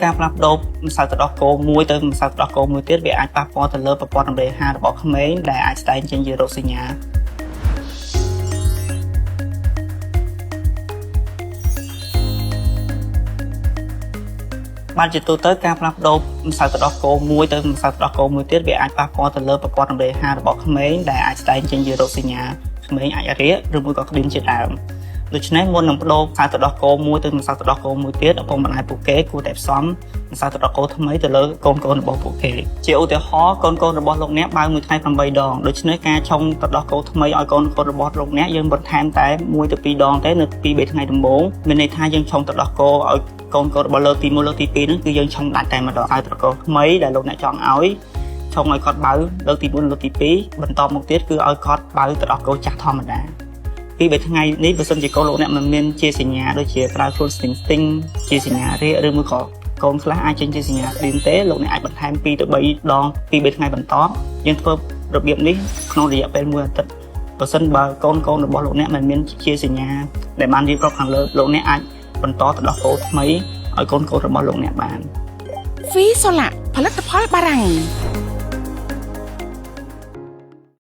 ការផ្លាស់ប្ដូរម្សៅទឹកដោះគោមួយទៅម្សៅទឹកដោះគោមួយទៀតវាអាចប៉ះពាល់ទៅលើប្រព័ន្ធរំលាយអាហាររបស់ក្មេងដែលអាចស្ដែងចេញជារោគសញ្ញាបានជាទូទៅការផ្លាស់ប្ដូរម្សៅទឹកដោះគោមួយទៅម្សៅទឹកដោះគោមួយទៀតវាអាចប៉ះពាល់ទៅលើប្រព័ន្ធរំលាយអាហាររបស់ក្មេងដែលអាចស្ដែងចេញជារោគសញ្ញាក្មេងអាចរាគឬមួយក៏ក្តៀមជាដើមដូច្នេះមុននឹងបដូរម្សៅទឹកដោះគោមួយទៅម្សៅទឹកដោះគោមួយទៀតឪពុកម្ដាយពួកគេគួរតែផ្សំម្សៅទឹកដោះគោថ្មីទៅលើកូនរបស់ពួកគេជាឧទាហរណ៍កូនរបស់លោកអ្នកបើមួយថ្ងៃ8ដងដូច្នេះការឆុងទឹកដោះគោថ្មីឲ្យកូនរបស់លោកអ្នកយើងបន្ថែមតែ1ទៅ2ដងទេនៅពី3ថ្ងៃដំបូងមានន័យថាយើងឆុងទឹកដោះគោឲ្យកូនរបស់លើកទី1លើកទី2ហ្នឹងគឺយើងឆុងដាច់តែម្ដងឲ្យទឹកដោះគោថ្មីដែលលោកអ្នកចង់ឲ្យឆុងឲ្យគាត់បើលើកទី1លើកទី2បន្តមកទៀតគឺឲ្យគាត់បើទឹកដោះគោចាស់ធម្មតាពី3ថ្ងៃនេះបើសិនជាកូនលោកអ្នកមិនមានជាសញ្ញាដូចជាក្តៅខ្លួនស្ទិញជាសញ្ញារាគឬមួយក៏កូនខ្លះអាចចេញជាសញ្ញាក្តៀមទេលោកអ្នកអាចបន្ថែម2ទៅ3ដងពី3ថ្ងៃបន្តយើងធ្វើរបៀបនេះក្នុងរយៈពេល1អាទិត្យបើសិនបើកូនរបស់លោកអ្នកមិនមានជាសញ្ញាដែលបានរៀបរាប់ខាងលើលោកអ្នកអាចបន្តទៅដោះគោថ្មីឲ្យកូនរបស់លោកអ្នកបាន វីសូឡាផលិតផលបារាំង